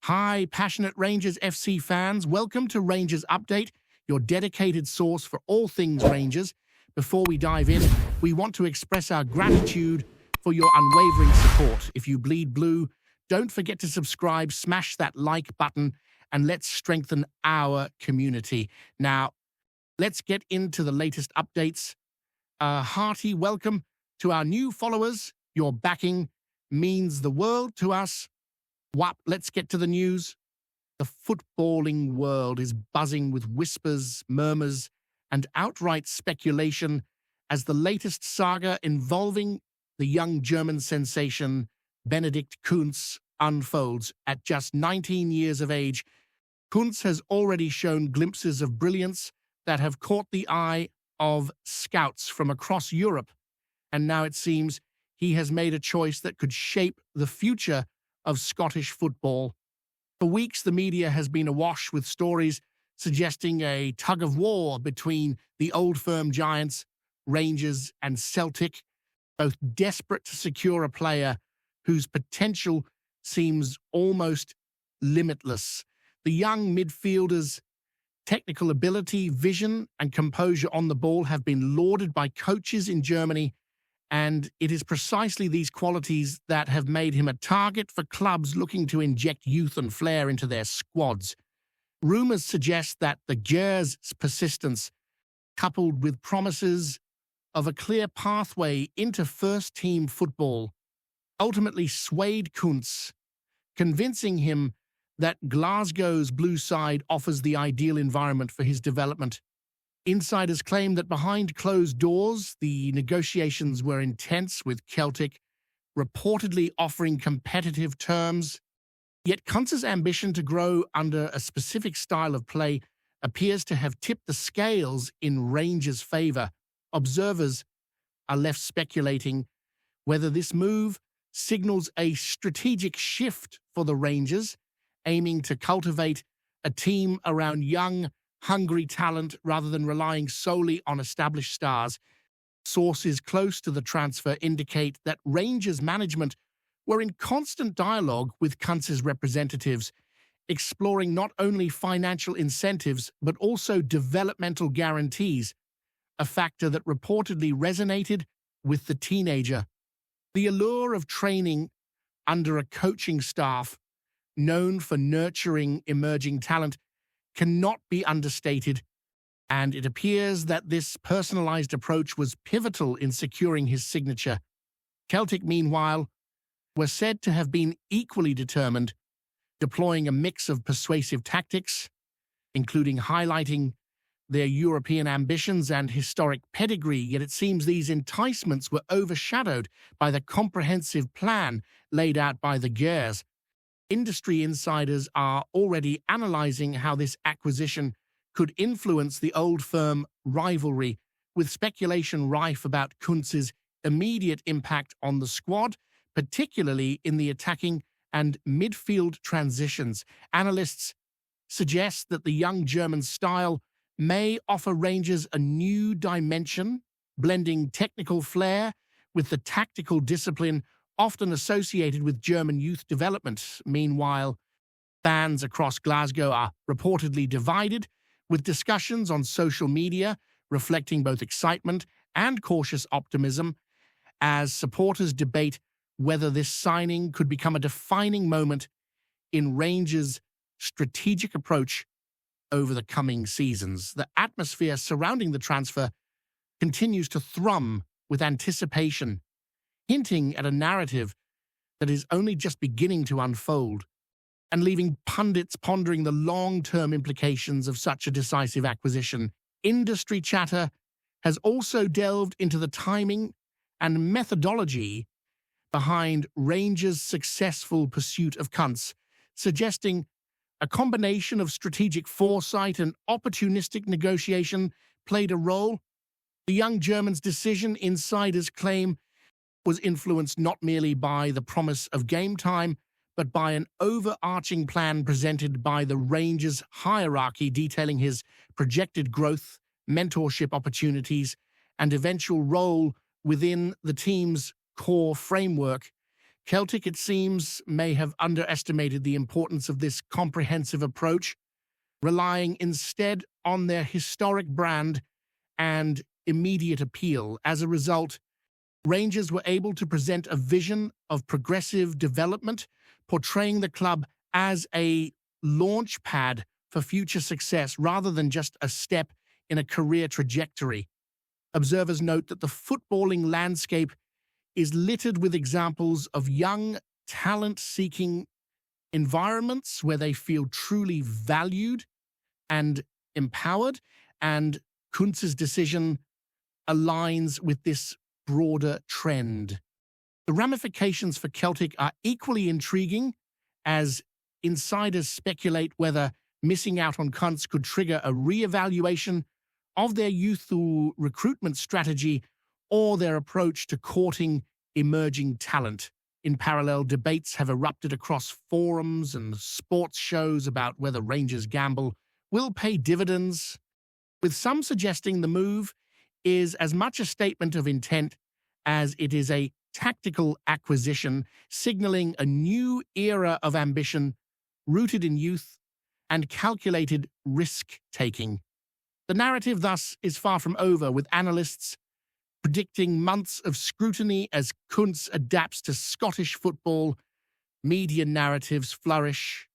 Hi, passionate Rangers FC fans. Welcome to Rangers Update, your dedicated source for all things Rangers. Before we dive in, we want to express our gratitude for your unwavering support. If you bleed blue, don't forget to subscribe, smash that like button, and let's strengthen our community. Now, let's get into the latest updates. A hearty welcome to our new followers. Your backing means the world to us. Let's get to the news. The footballing world is buzzing with whispers, murmurs, and outright speculation as the latest saga involving the young German sensation Benedikt Kuntz unfolds. At just 19 years of age, Kuntz has already shown glimpses of brilliance that have caught the eye of scouts from across Europe, and now it seems he has made a choice that could shape the future of Scottish football. For weeks, the media has been awash with stories suggesting a tug-of-war between the old firm giants, Rangers and Celtic, both desperate to secure a player whose potential seems almost limitless. The young midfielder's technical ability, vision, and composure on the ball have been lauded by coaches in Germany, and it is precisely these qualities that have made him a target for clubs looking to inject youth and flair into their squads. Rumours suggest that the Gers' persistence, coupled with promises of a clear pathway into first-team football, ultimately swayed Kuntz, convincing him that Glasgow's blue side offers the ideal environment for his development. Insiders claim that behind closed doors, the negotiations were intense, with Celtic reportedly offering competitive terms. Yet Kuntz's ambition to grow under a specific style of play appears to have tipped the scales in Rangers' favour. Observers are left speculating whether this move signals a strategic shift for the Rangers, aiming to cultivate a team around young, hungry talent rather than relying solely on established stars. Sources close to the transfer indicate that Rangers management were in constant dialogue with Kuntz's representatives, exploring not only financial incentives but also developmental guarantees, a factor that reportedly resonated with the teenager. The allure of training under a coaching staff known for nurturing emerging talent cannot be understated, and it appears that this personalized approach was pivotal in securing his signature. Celtic, meanwhile, were said to have been equally determined, deploying a mix of persuasive tactics, including highlighting their European ambitions and historic pedigree, yet it seems these enticements were overshadowed by the comprehensive plan laid out by the Gers. Industry insiders are already analyzing how this acquisition could influence the old firm rivalry, with speculation rife about Kuntz's immediate impact on the squad, particularly in the attacking and midfield transitions. Analysts suggest that the young German style may offer Rangers a new dimension, blending technical flair with the tactical discipline often associated with German youth development. Meanwhile, fans across Glasgow are reportedly divided, with discussions on social media reflecting both excitement and cautious optimism as supporters debate whether this signing could become a defining moment in Rangers' strategic approach over the coming seasons. The atmosphere surrounding the transfer continues to thrum with anticipation, hinting at a narrative that is only just beginning to unfold, and leaving pundits pondering the long-term implications of such a decisive acquisition. Industry chatter has also delved into the timing and methodology behind Rangers' successful pursuit of Kuntz, suggesting a combination of strategic foresight and opportunistic negotiation played a role. The young German's decision, insiders claim, was influenced not merely by the promise of game time, but by an overarching plan presented by the Rangers hierarchy detailing his projected growth, mentorship opportunities, and eventual role within the team's core framework. Celtic, it seems, may have underestimated the importance of this comprehensive approach, relying instead on their historic brand and immediate appeal. As a result, Rangers were able to present a vision of progressive development, portraying the club as a launch pad for future success rather than just a step in a career trajectory. Observers note that the footballing landscape is littered with examples of young, talent-seeking environments where they feel truly valued and empowered, and Kuntz's decision aligns with this broader trend. The ramifications for Celtic are equally intriguing, as insiders speculate whether missing out on Kuntz could trigger a re-evaluation of their youthful recruitment strategy or their approach to courting emerging talent. In parallel, debates have erupted across forums and sports shows about whether Rangers' gamble will pay dividends, with some suggesting the move is as much a statement of intent as it is a tactical acquisition, signaling a new era of ambition rooted in youth and calculated risk-taking. The narrative thus is far from over, with analysts predicting months of scrutiny as Kuntz adapts to Scottish football, media narratives flourish,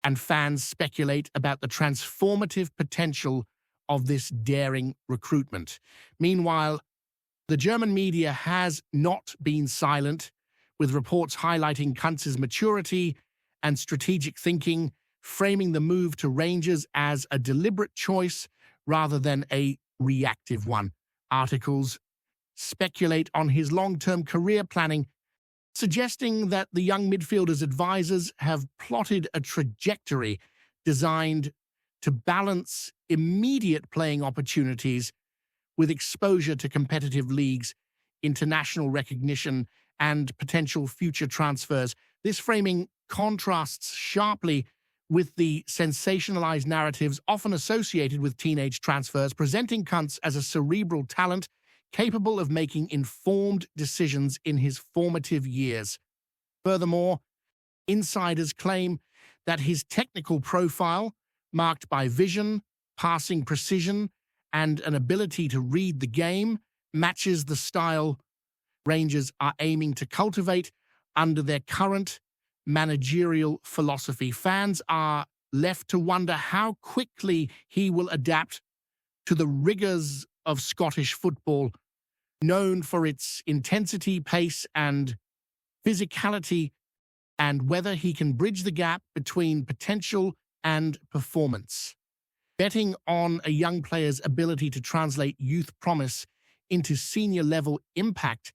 and fans speculate about the transformative potential of this daring recruitment. Meanwhile, the German media has not been silent, with reports highlighting Kuntz's maturity and strategic thinking, framing the move to Rangers as a deliberate choice rather than a reactive one. Articles speculate on his long-term career planning, suggesting that the young midfielder's advisors have plotted a trajectory designed to balance immediate playing opportunities with exposure to competitive leagues, international recognition, and potential future transfers. This framing contrasts sharply with the sensationalized narratives often associated with teenage transfers, presenting Kuntz as a cerebral talent capable of making informed decisions in his formative years. Furthermore, insiders claim that his technical profile, marked by vision, passing precision, and an ability to read the game, matches the style Rangers are aiming to cultivate under their current managerial philosophy. Fans are left to wonder how quickly he will adapt to the rigors of Scottish football, known for its intensity, pace, and physicality, and whether he can bridge the gap between potential and performance. Betting on a young player's ability to translate youth promise into senior-level impact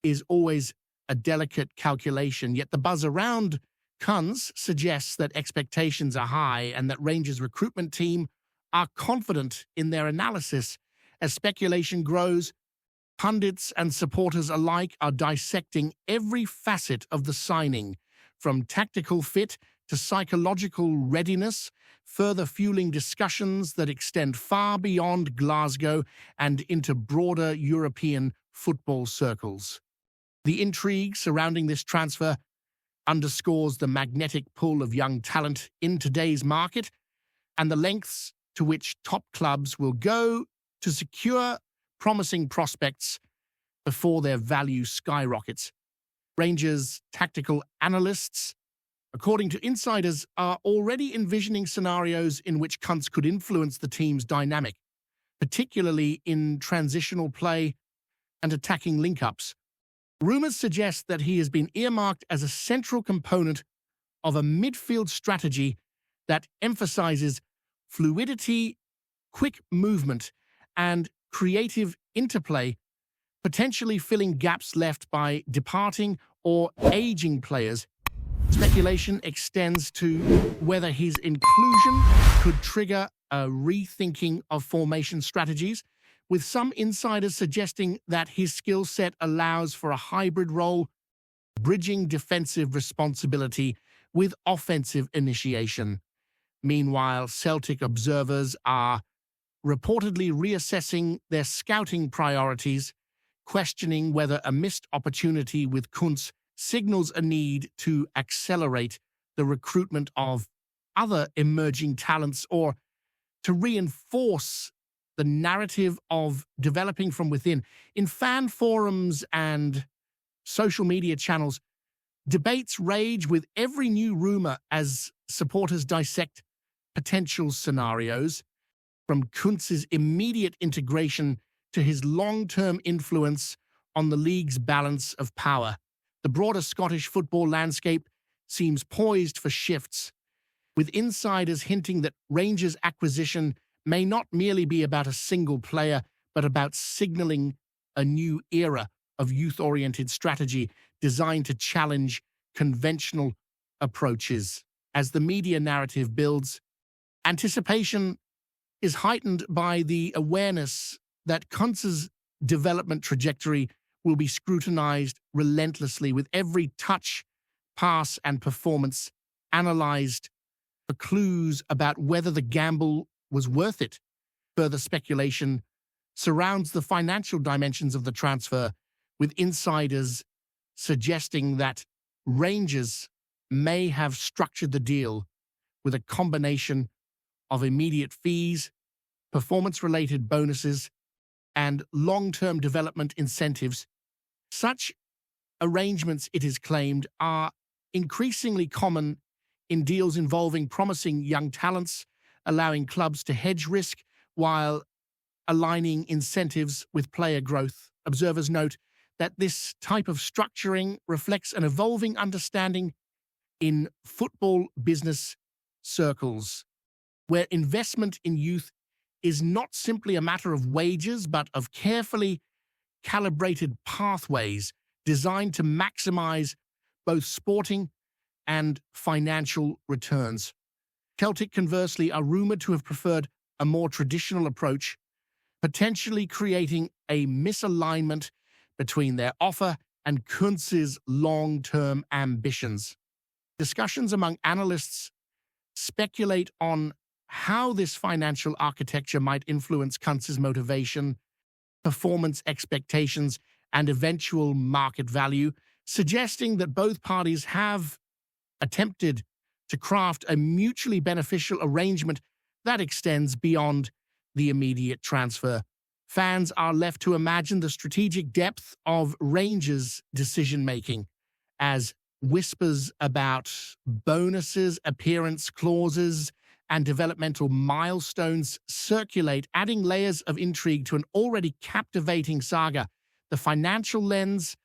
is always a delicate calculation, yet the buzz around Kuntz suggests that expectations are high and that Rangers' recruitment team are confident in their analysis. As speculation grows, pundits and supporters alike are dissecting every facet of the signing, from tactical fit to psychological readiness, further fueling discussions that extend far beyond Glasgow and into broader European football circles. The intrigue surrounding this transfer underscores the magnetic pull of young talent in today's market and the lengths to which top clubs will go to secure promising prospects before their value skyrockets. Rangers' tactical analysts, according to insiders, are already envisioning scenarios in which Kuntz could influence the team's dynamic, particularly in transitional play and attacking link-ups. Rumors suggest that he has been earmarked as a central component of a midfield strategy that emphasizes fluidity, quick movement, and creative interplay, potentially filling gaps left by departing or aging players. Speculation extends to whether his inclusion could trigger a rethinking of formation strategies, with some insiders suggesting that his skill set allows for a hybrid role, bridging defensive responsibility with offensive initiation. Meanwhile, Celtic observers are reportedly reassessing their scouting priorities, questioning whether a missed opportunity with Kuntz signals a need to accelerate the recruitment of other emerging talents or to reinforce the narrative of developing from within. In fan forums and social media channels, debates rage with every new rumor as supporters dissect potential scenarios, from Kuntz's immediate integration to his long-term influence on the league's balance of power. The broader Scottish football landscape seems poised for shifts, with insiders hinting that Rangers' acquisition may not merely be about a single player, but about signaling a new era of youth-oriented strategy designed to challenge conventional approaches. As the media narrative builds, anticipation is heightened by the awareness that Kuntz's development trajectory will be scrutinized relentlessly, with every touch, pass, and performance analyzed for clues about whether the gamble was worth it. Further speculation surrounds the financial dimensions of the transfer, with insiders suggesting that Rangers may have structured the deal with a combination of immediate fees, performance-related bonuses, and long-term development incentives. Such arrangements, it is claimed, are increasingly common in deals involving promising young talents, allowing clubs to hedge risk while aligning incentives with player growth. Observers note that this type of structuring reflects an evolving understanding in football business circles, where investment in youth is not simply a matter of wages, but of carefully calibrated pathways designed to maximize both sporting and financial returns. Celtic, conversely, are rumored to have preferred a more traditional approach, potentially creating a misalignment between their offer and Kuntz's long-term ambitions. Discussions among analysts speculate on how this financial architecture might influence Kuntz's motivation, performance expectations, and eventual market value, suggesting that both parties have attempted to craft a mutually beneficial arrangement that extends beyond the immediate transfer. Fans are left to imagine the strategic depth of Rangers' decision-making as whispers about bonuses, appearance clauses, and developmental milestones circulate, adding layers of intrigue to an already captivating saga. The financial lens,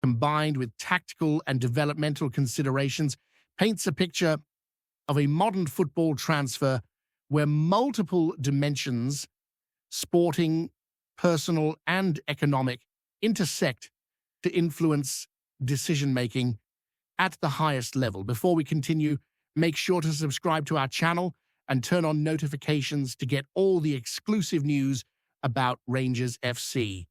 combined with tactical and developmental considerations, paints a picture of a modern football transfer where multiple dimensions, sporting, personal, and economic, intersect to influence decision-making at the highest level. Before we continue, make sure to subscribe to our channel and turn on notifications to get all the exclusive news about Rangers FC.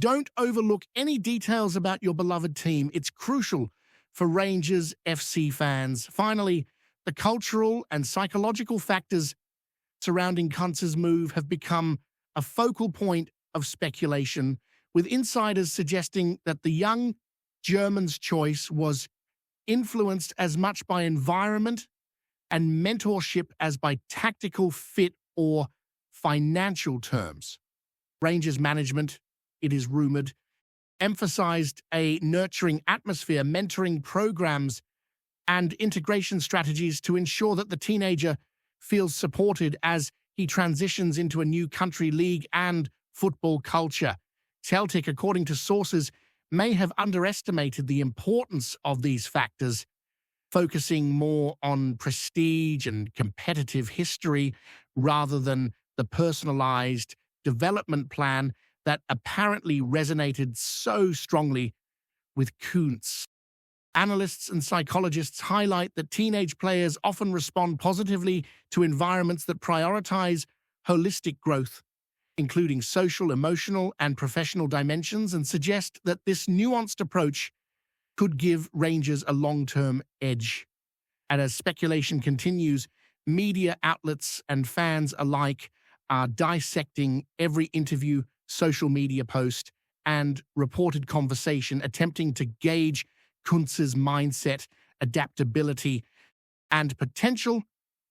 Don't overlook any details about your beloved team. It's crucial for Rangers FC fans. Finally, the cultural and psychological factors surrounding Kuntz's move have become a focal point of speculation, with insiders suggesting that the young German's choice was influenced as much by environment and mentorship as by tactical fit or financial terms. Rangers management, it is rumored, emphasized a nurturing atmosphere, mentoring programs, and integration strategies to ensure that the teenager feels supported as he transitions into a new country league and football culture. Celtic, according to sources, may have underestimated the importance of these factors, focusing more on prestige and competitive history rather than the personalized development plan that apparently resonated so strongly with Kuntz. Analysts and psychologists highlight that teenage players often respond positively to environments that prioritize holistic growth, including social, emotional, and professional dimensions, and suggest that this nuanced approach could give Rangers a long-term edge. And as speculation continues, media outlets and fans alike are dissecting every interview, social media post, and reported conversation, attempting to gauge Kuntz's mindset, adaptability, and potential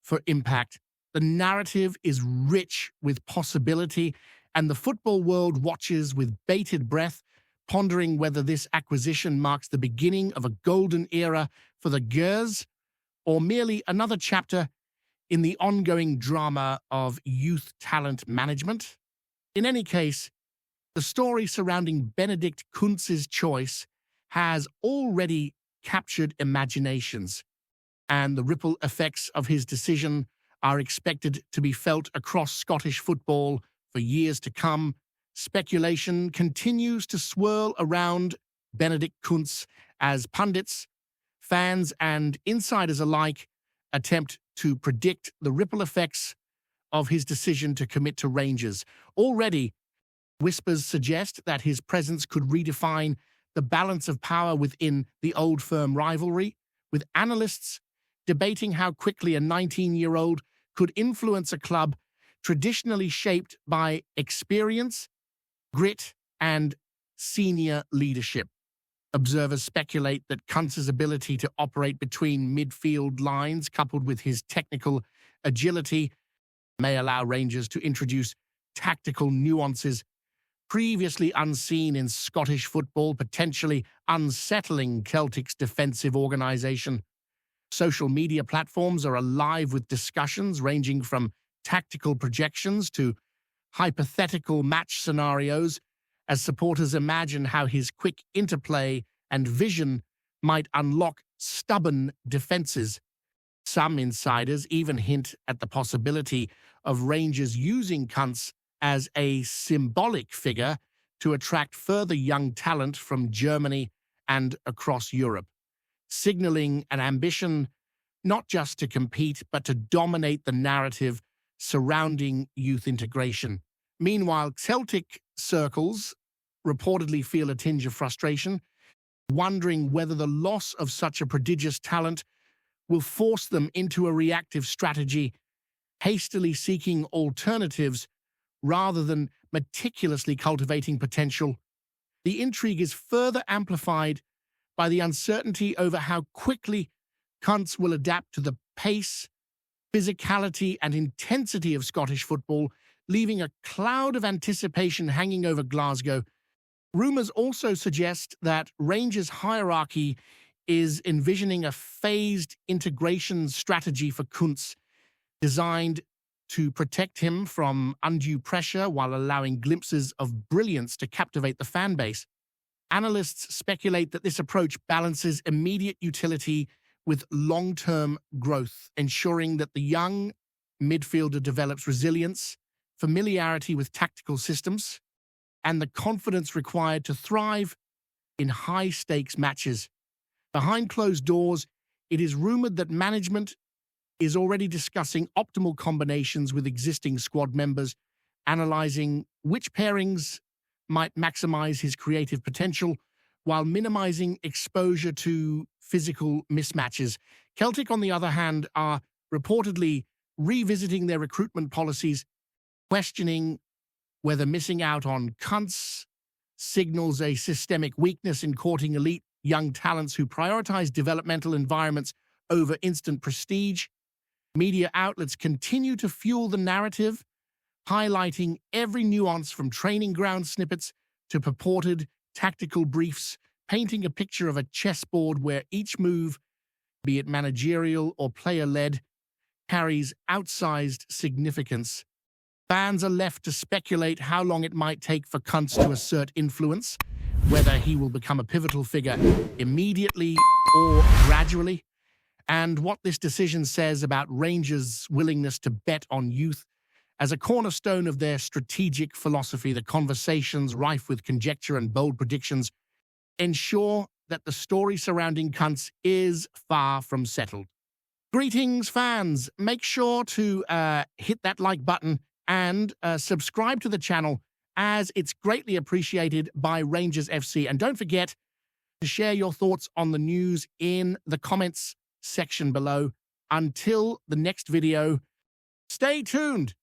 for impact. The narrative is rich with possibility, and the football world watches with bated breath, pondering whether this acquisition marks the beginning of a golden era for the Gers or merely another chapter in the ongoing drama of youth talent management. In any case, the story surrounding Benedikt Kuntz's choice has already captured imaginations, and the ripple effects of his decision are expected to be felt across Scottish football for years to come. Speculation continues to swirl around Benedikt Kuntz as pundits, fans, and insiders alike attempt to predict the ripple effects of his decision to commit to Rangers. Already, whispers suggest that his presence could redefine the balance of power within the old firm rivalry, with analysts debating how quickly a 19-year-old could influence a club traditionally shaped by experience, grit, and senior leadership. Observers speculate that Kuntz's ability to operate between midfield lines, coupled with his technical agility, may allow Rangers to introduce tactical nuances previously unseen in Scottish football, potentially unsettling Celtic's defensive organisation. Social media platforms are alive with discussions ranging from tactical projections to hypothetical match scenarios, as supporters imagine how his quick interplay and vision might unlock stubborn defences. Some insiders even hint at the possibility of Rangers using Kuntz as a symbolic figure to attract further young talent from Germany and across Europe, signalling an ambition not just to compete, but to dominate the narrative surrounding youth integration. Meanwhile, Celtic circles reportedly feel a tinge of frustration, wondering whether the loss of such a prodigious talent will force them into a reactive strategy, hastily seeking alternatives rather than meticulously cultivating potential. The intrigue is further amplified by the uncertainty over how quickly Kuntz will adapt to the pace, physicality, and intensity of Scottish football, leaving a cloud of anticipation hanging over Glasgow. Rumours also suggest that Rangers' hierarchy is envisioning a phased integration strategy for Kuntz, designed to protect him from undue pressure while allowing glimpses of brilliance to captivate the fan base. Analysts speculate that this approach balances immediate utility with long-term growth, ensuring that the young midfielder develops resilience, familiarity with tactical systems, and the confidence required to thrive in high-stakes matches. Behind closed doors, it is rumored that management is already discussing optimal combinations with existing squad members, analyzing which pairings might maximize his creative potential while minimizing exposure to physical mismatches. Celtic, on the other hand, are reportedly revisiting their recruitment policies, questioning whether missing out on Kuntz signals a systemic weakness in courting elite young talents who prioritize developmental environments over instant prestige. Media outlets continue to fuel the narrative, highlighting every nuance from training ground snippets to purported tactical briefs, painting a picture of a chessboard where each move, be it managerial or player-led, carries outsized significance. Fans are left to speculate how long it might take for Kuntz to assert influence, whether he will become a pivotal figure immediately or gradually, and what this decision says about Rangers' willingness to bet on youth as a cornerstone of their strategic philosophy. The conversations, rife with conjecture and bold predictions, ensure that the story surrounding Kuntz is far from settled. Greetings, fans. Make sure to hit that like button and subscribe to the channel, as it's greatly appreciated by Rangers FC. And don't forget to share your thoughts on the news in the comments section below. Until the next video, stay tuned.